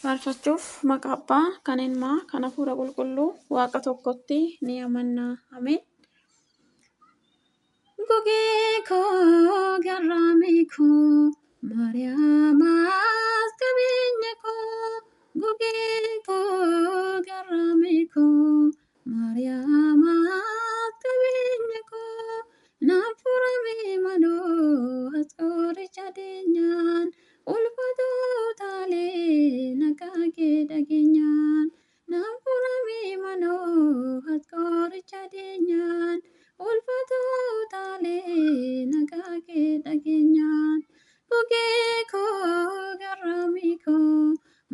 Faarfachuuf maqaa Abbaa, kan Ilmaa, kan Hafuura Qulqulluu, Waaqa tokkotti ni amanna. Ameen. Gugee koo garraamii koo Maariyaamas qabeenya koo. Gugee koo garraamii koo Maariyaamas qabeenya koo. Naaf furamee manoo as qoricha adeenyaan. Ulfaatotaalee nagaa kee dhageenyaan. Naaf furamee manoo as qoricha adeenyaan. Ulfaatotaalee nagaa kee dhageenyaan. Gugee koo garraamii koo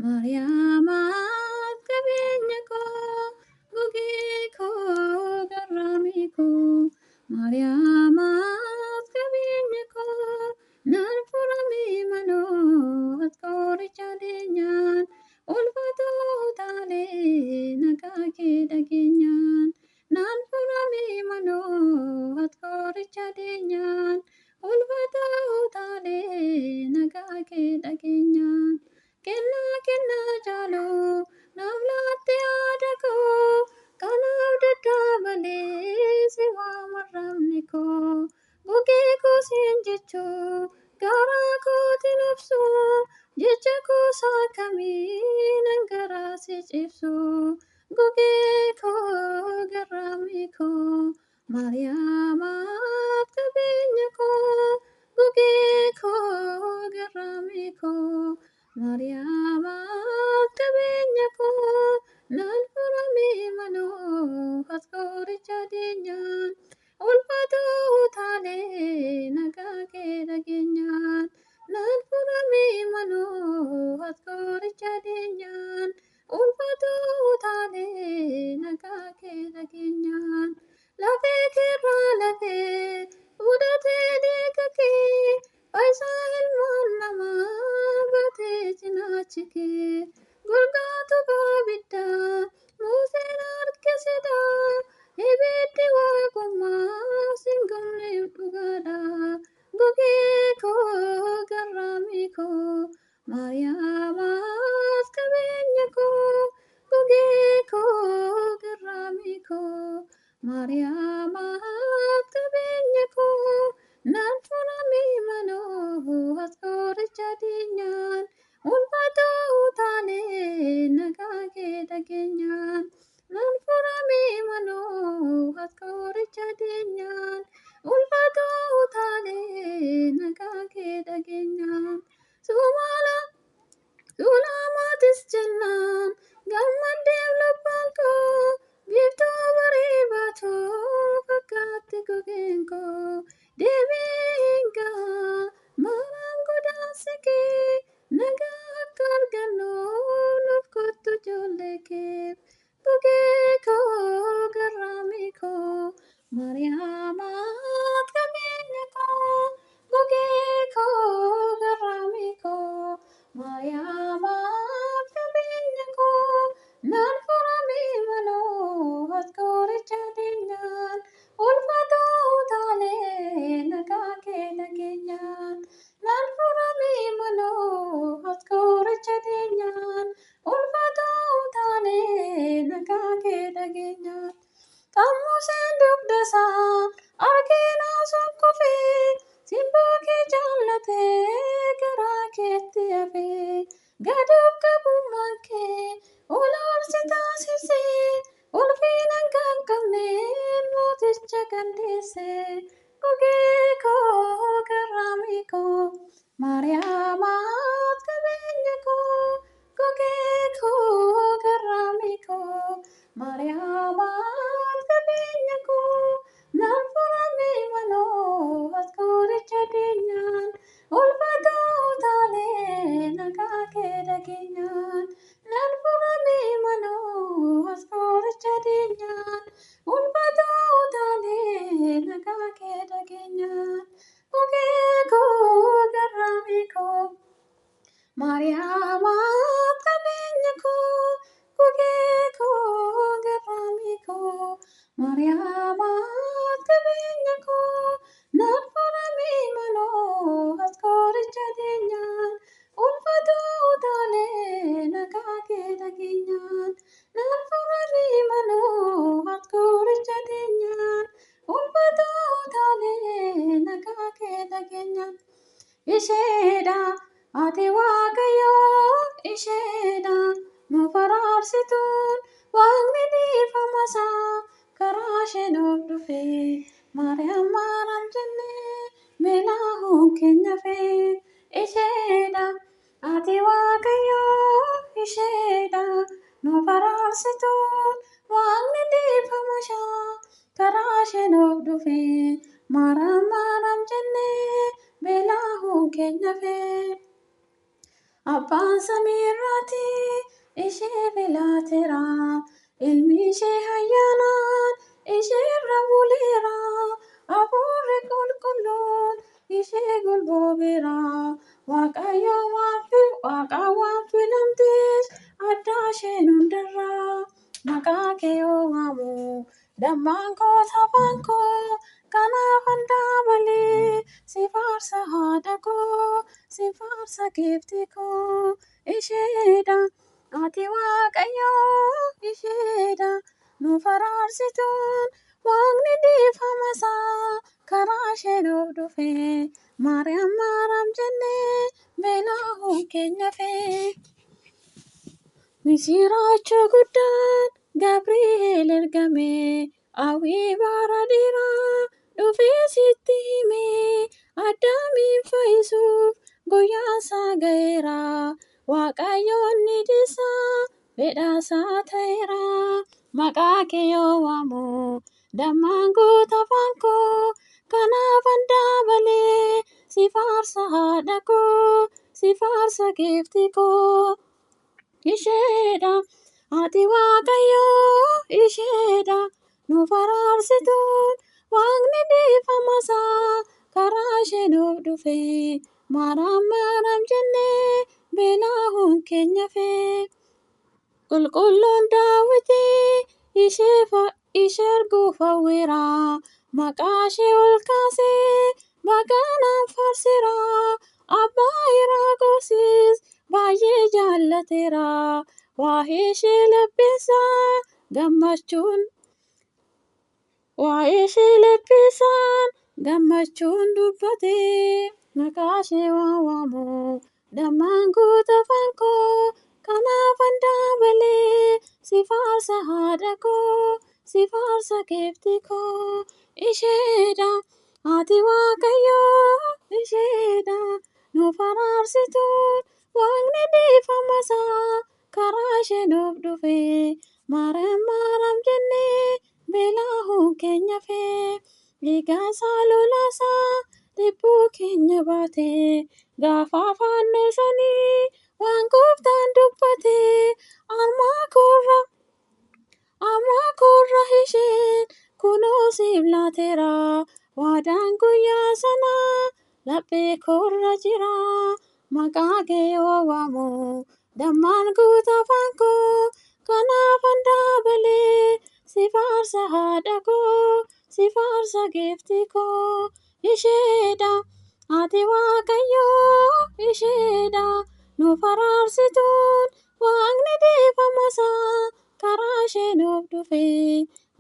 Maariyaamas qabeenya koo. Gugee koo garraamii koo Maariyaamas qabeenya koo. Naaf furamee manoo as qoricha adeenyaan. Ulfaatotaalee nagaa kee dhageenyaan. Naaf furamee manoo as qoricha adeenyaan. Ulfaatotaalee nagaa kee dhageenyaan. Kennaa jaaloo naaf laatte yaada koo. Kanaaf dadhabalee si waamarramne koo. Gugee koo siin jechuu garaa kootiin obsu. Jecha koo saakamiin garaa si cibsu. Gugee koo garraamii koo Maariyaamas qabeenya koo. Gugee koo garraamii koo Maariyaamas qabeenya koo. Naaf furamee manoo as qoricha adeenyaan. Ulfaatotaalee nagaa kee dhageenyaan. Naaf furamee manoo as qoricha adeenyaan. Ulfaatotaalee nagaa kee dhageenyaan. Lafee keerraa lafee fudhatee dhiiga kee. Faayisaa ilmaan namaa baatee cinaachi kee. Golgaatu baabiddaa Museen harkisidha. Ibiddi waaqummaa siin gubneef dhugaadha. Gugee koo garraamii koo Maariyaamas qabeenya koo. Gugee koo garraamii koo Maariyaamas qabeenya koo. Naaf furamee manoo as qoricha adeenyaan. Ulfaatotaalee nagaa kee dhageenyaan. Naaf furamee manoo as qoricha adeenyaan. Ulfaatotaalee nagaa kee dhageenyaan. Suulaamaatis jennaan gammaddeef lubbuun koo. Biiftuu barii baatoo fakkaatti gugeen koo. Deebiin gaa maraan godaansi kee. Nagaa akka argannoo nuuf kottu ijoollee kee. Gugee koo garraamii koo Maariyaamas qabeenya koo. Gugee koo garraamii koo Maariyaamas qabeenya koo. Naaf furamee manoo as qoricha adeenyaan. Ulfaatotaalee nagaa kee dhageenyaan. Naaf furamee manoo as qoricha adeenyaan. Ulfaatotaalee nagaa kee dhageenyaan. Kan Museen dugdasaa arginaa sokkofee. Simboo kee jaallatee garaa keetti hafee. Gaduuf qabummaan kee oloolsi taasisee. Ulfina kan qabneen mooticha gandeessee. Gugee koo garraamii koo Maariyaamas qabeenya koo. Gugee koo garraamii koo Maariyaamas qabeenya koo. Naaf furamee manoo as qoricha adeenyaan. Ulfaatotaalee nagaa kee dhageenyaan. Naaf furamee manoo as qoricha adeenyaan. Ulfaatotaalee nagaa kee dhageenyaan. Gugee koo garraamii koo Maariyaamas qabeenya koo. Gugee koo garraamii koo Maariyaamas qabeenya koo. Naaf furamee manoo as qoricha adeenyaan. Ulfaatotaalee nagaa ararsiituun waaqni dhiifamasaa karaa ishee nuuf dhufe Maariyaam maaraam jennee beelaahuun keenya fee isheedha ati waaqayyoo isheedha nuuf araarsituun waaqni dhiifamasaa karaa ishee nuuf dhufe maaraam maaraam jennee beelaahuun keenya fee. Abbaan samiirraati ishee filaateera ilmi ishee ayyaanaan isheerra buleera hafuurri qulqulluun ishee golboobeera waaqaan waan filamteef addaa isheen hundarraa maqaa kee yoo waamu dammaan koo afaan koo kanaafan dabalee si faarsa haadha koo si faarsa giiftii koo isheedha ati waaqayyoo isheedha nuuf araarsituun waaqni dhiifamasaa karaa ishee nuuf dhufe maariyaam maaraam jennee beelaahuun keenya fee. Misiraachoo guddaan Gabri'eel ergame hawwii bara dheeraa dhufee sitti hime addaamiin fayyisuuf guyyaasaa ga'eera waaqayyoon ni dhiisaa fedhaasaa ta'eera maqaa kee yoo waamu dammaan guuta afaan koo kanaafan dabalee si faarsa haadha koo si faarsa giiftii koo. Isheedha ati waaqayyoo isheedha nuuf araarsituun waaqni dhiifamasaa karaa ishee nuuf dhufe maaraam maaraam jennee beelaahuun keenya fee. Qulqulluun daawwitii ishee arguuf hawweera maqaa ishee ol kaasee baganaan faarseera abbaa Iraaqoosis baay'ee jaallateera waa'ee ishee labbeessaa gammachuun dubbate maqaa ishee waan waamu dammaan guuta afaan koo kanaafan dabalee si faarsa haadha koo si faarsa giiftii koo isheedha ati waaqayyoo isheedha nuuf araarsituun waaqni dhiifamasaa karaa ishee nuuf dhufe maariyaam maaraam jennee beelaahuun keenya fee. Dhiigaasaa lolaasaa dhibbuu keenya baate gaafa fannoo sanii waan gooftaan dubbate armaa koorra isheen kunoo siif laateera waadaan guyyaa sanaa laphee koorra jira maqaa kee yoo waamu dammaan guuta afaan koo kanaafan dabalee si faarsa haadha koo si faarsa giiftii koo isheedha ati waaqayyoo isheedha nuuf araarsituun waaqni dhiifamasaa karaa ishee nuuf dhufe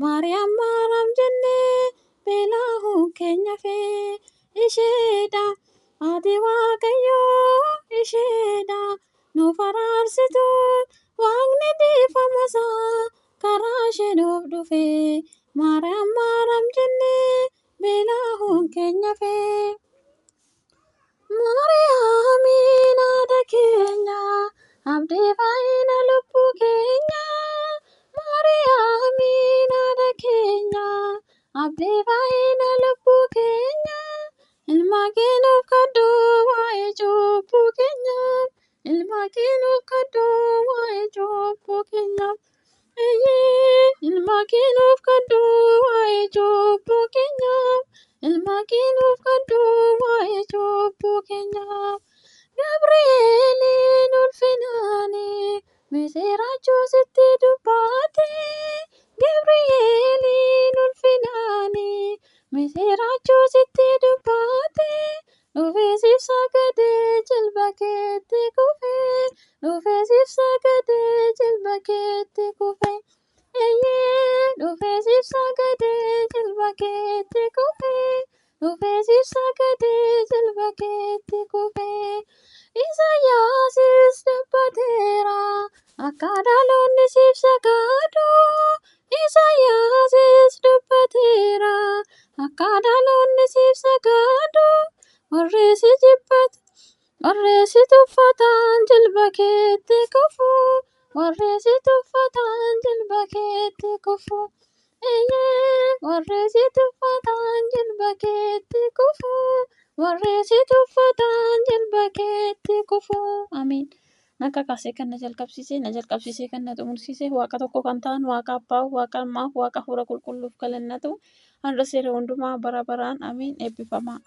maariyaam maaraam jennee beelaahuun keenya fee isheedha ati waaqayyoo isheedha nuuf araarsituun waaqni dhiifamasaa karaa ishee nuuf dhufe maariyaam maaraam jennee beelaahuun keenya fee. Maariyaamiin haadha keenya abdii fayyina lubbuu keenya Maariyaamiin haadha keenya abdii fayyina lubbuu keenya ilma kee nuuf kadhu waa'ee cubbuu keenya ilma kee nuuf kadhu waa'ee cubbuu keenya ilma kee nuuf kadhu waa'ee cubbuu keenya ilma kee nuuf kadhu waa'ee cubbuu keenya Gabri'eeliin ulfinaani misiraachuu sitti dubbate Gabri'eeliin ulfinaani misiraachuu sitti dubbate dhufee siif sagadee jilba keetti kufe dhufee siif sagadee jilba keetti kufe dhufee siif sagadee jilba keetti kufe dhufee siif sagadee jilba keetti kufe Isaayyasis dubbateera akka dhaloonni siif sagadu Isaayyasis dubbateera akka dhaloonni siif sagadu warri si jibbatan warri si tuffatan jilba keetti kufu warri si tuffatan jilba keetti kufu warri si tuffatan jilba keetti kufu warri si tuffatan jilba keetti kufu amiin. Akka kaasee kan na jalqabsiisee kan na xumursiise waaqa tokko kan ta'an waaqa abbaa waaqa ilmaa waaqa hafuura qulqulluuf galannatu handa seera hundumaa bara baraan amiin eebbifamaa.